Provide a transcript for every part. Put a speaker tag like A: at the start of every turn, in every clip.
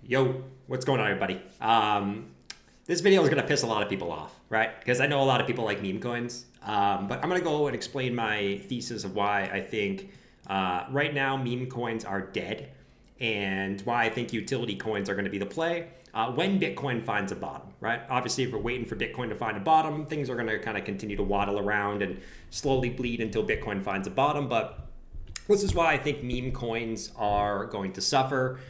A: Yo, what's going on, everybody? This video is going to piss a lot of people off, right? Because I know a lot of people like meme coins. But I'm going to go and explain my thesis of why I think right now meme coins are dead and why I think utility coins are going to be the play when Bitcoin finds a bottom, right? Obviously, if we're waiting for Bitcoin to find a bottom, things are going to kind of continue to waddle around and slowly bleed until Bitcoin finds a bottom. But this is why I think meme coins are going to suffer.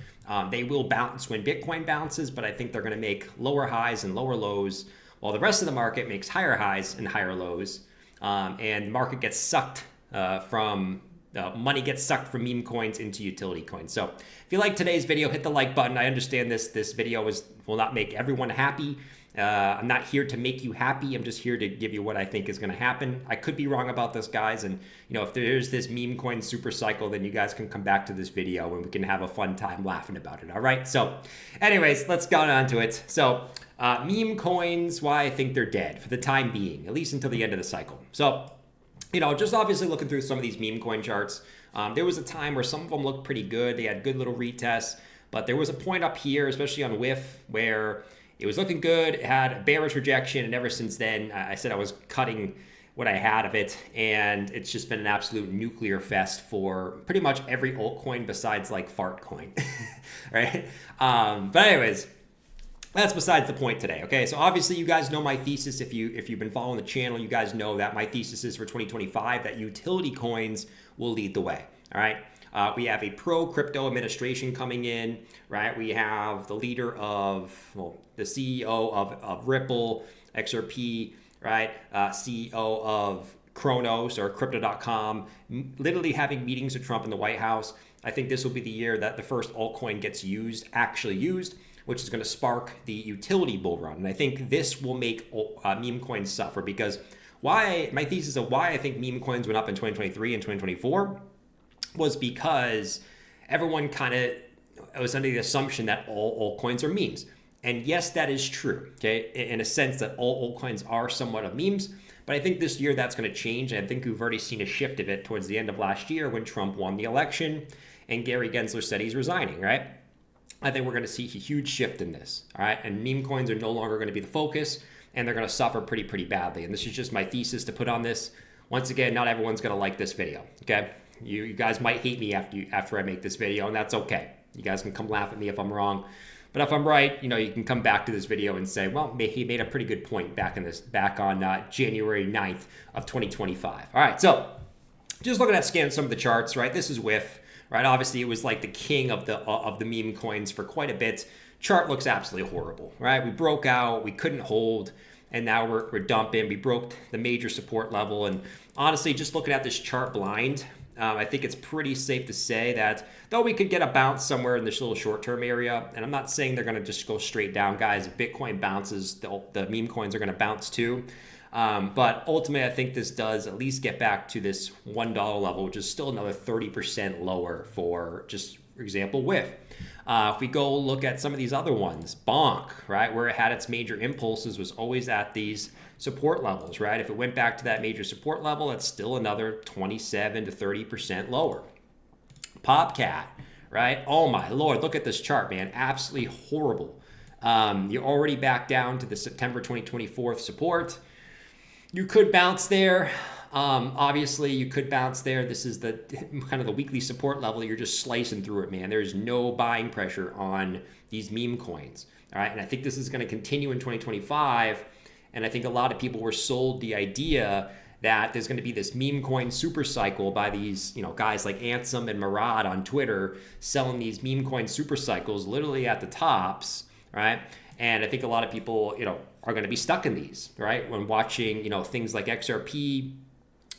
A: They will bounce when Bitcoin bounces, but I think they're going to make lower highs and lower lows while the rest of the market makes higher highs and higher lows. And market gets sucked money gets sucked from meme coins into utility coins. So if you like today's video, hit the like button. I understand this video will not make everyone happy. I'm not here to make you happy. I'm just here to give you what I think is going to happen. I could be wrong about this, guys. And if there's this meme coin super cycle, then you guys can come back to this video and we can have a fun time laughing about it. All right. So anyways, let's go on to it. So meme coins, why I think they're dead for the time being, at least until the end of the cycle. So, just obviously looking through some of these meme coin charts, there was a time where some of them looked pretty good. They had good little retests, but there was a point up here, especially on WIF, where it was looking good. It had a bearish rejection, and ever since then, I said I was cutting what I had of it, and it's just been an absolute nuclear fest for pretty much every altcoin besides like Fartcoin, right? But anyways, that's besides the point today. Okay, so obviously you guys know my thesis. If you've been following the channel, you guys know that my thesis is for 2025 that utility coins will lead the way. All right. We have a pro crypto administration coming in, right? We have the leader the CEO of Ripple, XRP, right? CEO of Kronos or Crypto.com, literally having meetings with Trump in the White House. I think this will be the year that the first altcoin gets actually used, which is going to spark the utility bull run. And I think this will make meme coins suffer because my thesis of why I think meme coins went up in 2023 and 2024 was because everyone kind of was under the assumption that all altcoins are memes. And yes, that is true, okay, in a sense that all altcoins are somewhat of memes. But I think this year that's going to change. And I think we've already seen a shift of it towards the end of last year when Trump won the election and Gary Gensler said he's resigning, right? I think we're going to see a huge shift in this, all right? And meme coins are no longer going to be the focus, and they're going to suffer pretty badly. And this is just my thesis to put on this. Once again, not everyone's going to like this video, okay? You guys might hate me after I make this video, and that's okay. You guys can come laugh at me if I'm wrong. But if I'm right, you can come back to this video and say, well, he made a pretty good point back on January 9th of 2025. All right, so just looking at scanning some of the charts, right? This is WIF. Right, obviously it was like the king of the meme coins for quite a bit. Chart looks absolutely horrible, right? We broke out, we couldn't hold, and now we're dumping. We broke the major support level, and honestly, just looking at this chart blind, I think it's pretty safe to say that though we could get a bounce somewhere in this little short-term area, and I'm not saying they're going to just go straight down, guys. If Bitcoin bounces, the meme coins are going to bounce too. But ultimately, I think this does at least get back to this $1 level, which is still another 30% lower for just, for example, WIF. If we go look at some of these other ones, Bonk, right, where it had its major impulses was always at these support levels, right? If it went back to that major support level, it's still another 27 to 30% lower. Popcat, right? Oh my Lord, look at this chart, man. Absolutely horrible. You're already back down to the September 2024 support. You could bounce there. Obviously, you could bounce there. This is the kind of the weekly support level. You're just slicing through it, man. There's no buying pressure on these meme coins. All right, and I think this is going to continue in 2025. And I think a lot of people were sold the idea that there's going to be this meme coin super cycle by these, guys like Ansem and Murad on Twitter selling these meme coin super cycles literally at the tops, right? And I think a lot of people, are going to be stuck in these, right? When watching, things like XRP,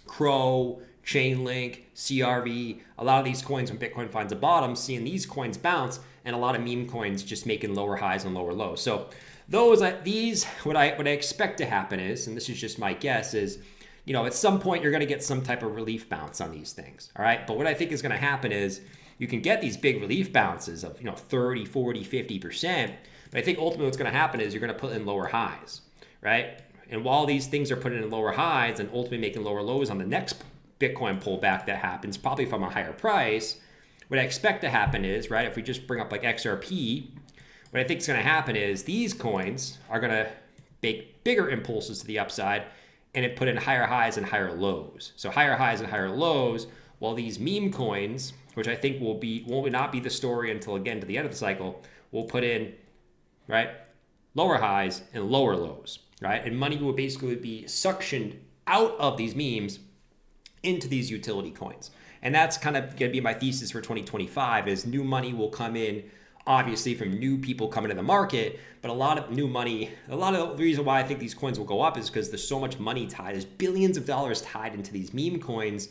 A: Crow, Chainlink, CRV, a lot of these coins when Bitcoin finds a bottom, seeing these coins bounce, and a lot of meme coins just making lower highs and lower lows. So what I expect to happen is, and this is just my guess, is at some point you're going to get some type of relief bounce on these things, all right? But what I think is going to happen is you can get these big relief bounces of 30, 40, 50%. But I think ultimately what's going to happen is you're going to put in lower highs, right? And while these things are putting in lower highs and ultimately making lower lows on the next Bitcoin pullback that happens, probably from a higher price, what I expect to happen is, right, if we just bring up like XRP, What I think is going to happen is these coins are going to make bigger impulses to the upside and it put in higher highs and higher lows. So higher highs and higher lows, while these meme coins, which I think will not be the story until again to the end of the cycle, will put in, right, lower highs and lower lows, right? And money will basically be suctioned out of these memes into these utility coins. And that's kind of going to be my thesis for 2025 is new money will come in, obviously from new people coming to the market, but a lot of new money, a lot of the reason why I think these coins will go up is because there's so much money tied, there's billions of dollars tied into these meme coins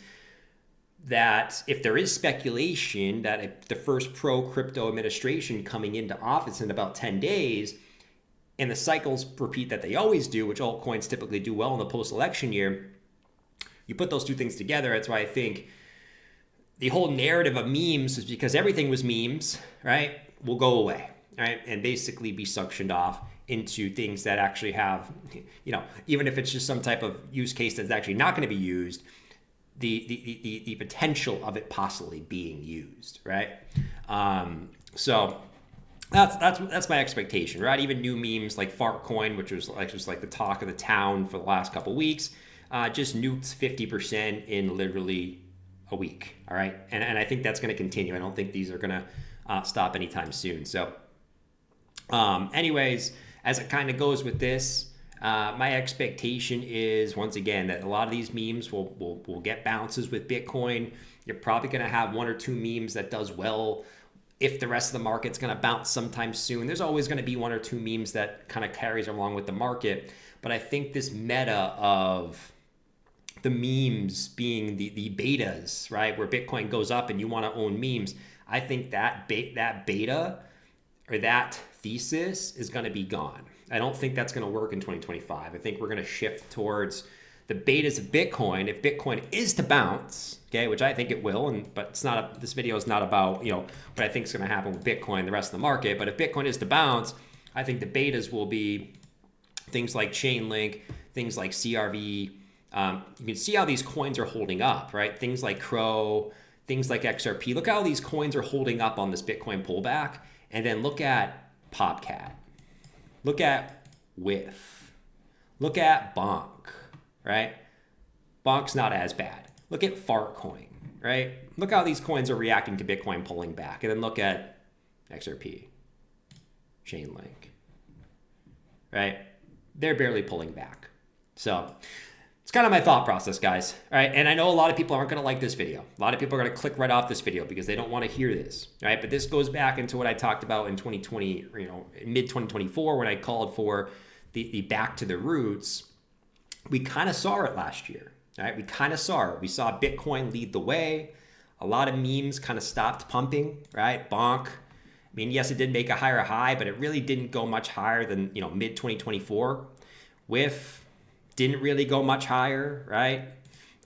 A: that if there is speculation that the first pro-crypto administration coming into office in about 10 days, and the cycles repeat that they always do, which altcoins typically do well in the post-election year, you put those two things together, that's why I think the whole narrative of memes is because everything was memes, right, will go away, right, and basically be suctioned off into things that actually have, even if it's just some type of use case that's actually not going to be used, the potential of it possibly being used, right? So that's my expectation, right? Even new memes like Fartcoin, which was like the talk of the town for the last couple of weeks, just nuked 50% in literally a week. All right, and I think that's going to continue. I don't think these are going to stop anytime soon. So, anyways, as it kind of goes with this, my expectation is once again that a lot of these memes will get bounces with Bitcoin. You're probably going to have one or two memes that does well. If the rest of the market's going to bounce sometime soon, there's always going to be one or two memes that kind of carries along with the market. But I think this meta of the memes being the betas, right, where Bitcoin goes up and you want to own memes, I think that beta or that thesis is going to be gone. I don't think that's going to work in 2025. I think we're going to shift towards the betas of Bitcoin. If Bitcoin is to bounce, okay, which I think it will, but it's not. This video is not about what I think is going to happen with Bitcoin, the rest of the market. But if Bitcoin is to bounce, I think the betas will be things like Chainlink, things like CRV. You can see how these coins are holding up, right? Things like Crow, things like XRP. Look how these coins are holding up on this Bitcoin pullback. And then look at Popcat. Look at WIF. Look at Bonk, right? Bonk's not as bad. Look at Fartcoin, right? Look how these coins are reacting to Bitcoin pulling back. And then look at XRP, Chainlink, right? They're barely pulling back. So it's kind of my thought process, guys. All right. And I know a lot of people aren't going to like this video. A lot of people are going to click right off this video because they don't want to hear this. Right. But this goes back into what I talked about in 2020, mid 2024, when I called for the back to the roots. We kind of saw it last year. Right. We kind of saw it. We saw Bitcoin lead the way. A lot of memes kind of stopped pumping. Right. Bonk. I mean, yes, it did make a higher high, but it really didn't go much higher than, mid 2024. WIF didn't really go much higher, right?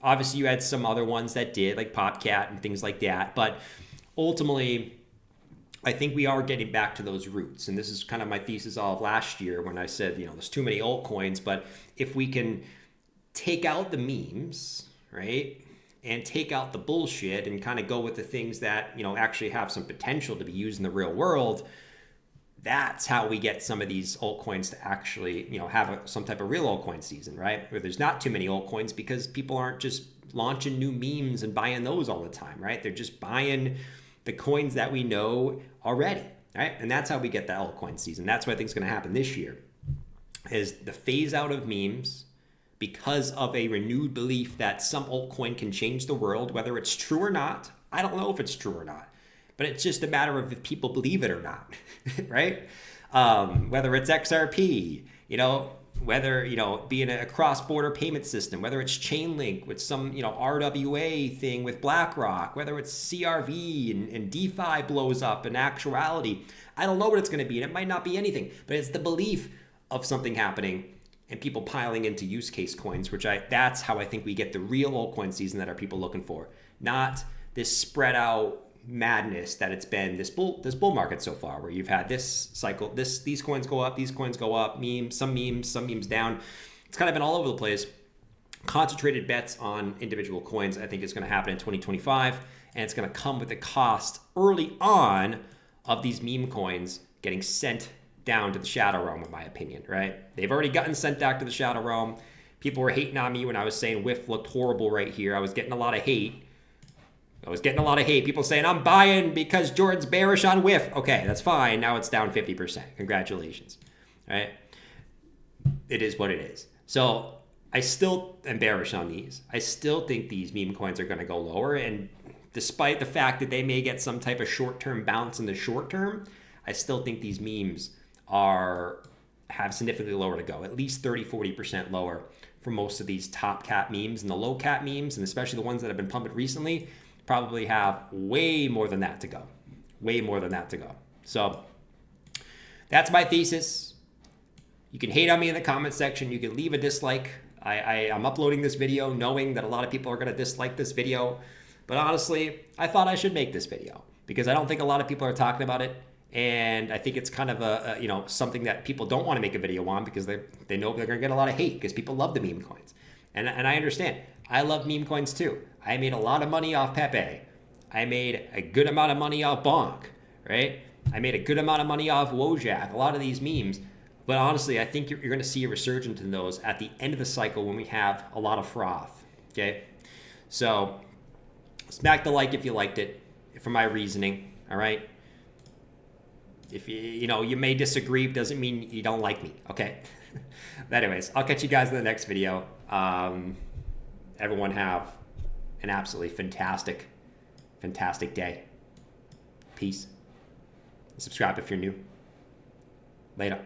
A: Obviously, you had some other ones that did, like Popcat and things like that. But ultimately, I think we are getting back to those roots. And this is kind of my thesis all of last year when I said, there's too many altcoins. But if we can take out the memes, right, and take out the bullshit and kind of go with the things that, actually have some potential to be used in the real world, that's how we get some of these altcoins to actually, have some type of real altcoin season, right? Where there's not too many altcoins because people aren't just launching new memes and buying those all the time, right? They're just buying the coins that we know already, right? And that's how we get the altcoin season. That's what I think is going to happen this year, is the phase out of memes because of a renewed belief that some altcoin can change the world, whether it's true or not. I don't know if it's true or not. But it's just a matter of if people believe it or not, right? Whether it's XRP, whether, being a cross-border payment system, whether it's Chainlink with some, RWA thing with BlackRock, whether it's CRV and DeFi blows up in actuality. I don't know what it's going to be, and it might not be anything, but it's the belief of something happening and people piling into use case coins, that's how I think we get the real altcoin season that are people looking for, not this spread out madness that it's been this bull market so far, where you've had this cycle, these coins go up, these coins go up, some memes down. It's kind of been all over the place. Concentrated bets on individual coins, I think, is going to happen in 2025, and it's going to come with the cost early on of these meme coins getting sent down to the shadow realm, in my opinion, right? They've already gotten sent back to the shadow realm. People were hating on me when I was saying WIF looked horrible right here. I was getting a lot of hate. People saying, I'm buying because Jordan's bearish on WIF. Okay, that's fine. Now it's down 50%. Congratulations. All right? It is what it is. So I still am bearish on these. I still think these meme coins are going to go lower. And despite the fact that they may get some type of short-term bounce in the short term, I still think these memes have significantly lower to go, at least 30-40% lower for most of these top cap memes. And the low cap memes, and especially the ones that have been pumped recently, probably have way more than that to go. Way more than that to go. So that's my thesis. You can hate on me in the comment section. You can leave a dislike. I'm uploading this video knowing that a lot of people are going to dislike this video. But honestly, I thought I should make this video because I don't think a lot of people are talking about it. And I think it's kind of something that people don't want to make a video on because they know they're going to get a lot of hate because people love the meme coins. And I understand. I love meme coins too. I made a lot of money off Pepe. I made a good amount of money off Bonk, right? I made a good amount of money off Wojak, a lot of these memes. But honestly, I think you're going to see a resurgence in those at the end of the cycle when we have a lot of froth, okay? So smack the like if you liked it for my reasoning, all right? If you may disagree, doesn't mean you don't like me, okay? But anyways, I'll catch you guys in the next video. Everyone have an absolutely fantastic day. Peace. Subscribe if you're new. Later.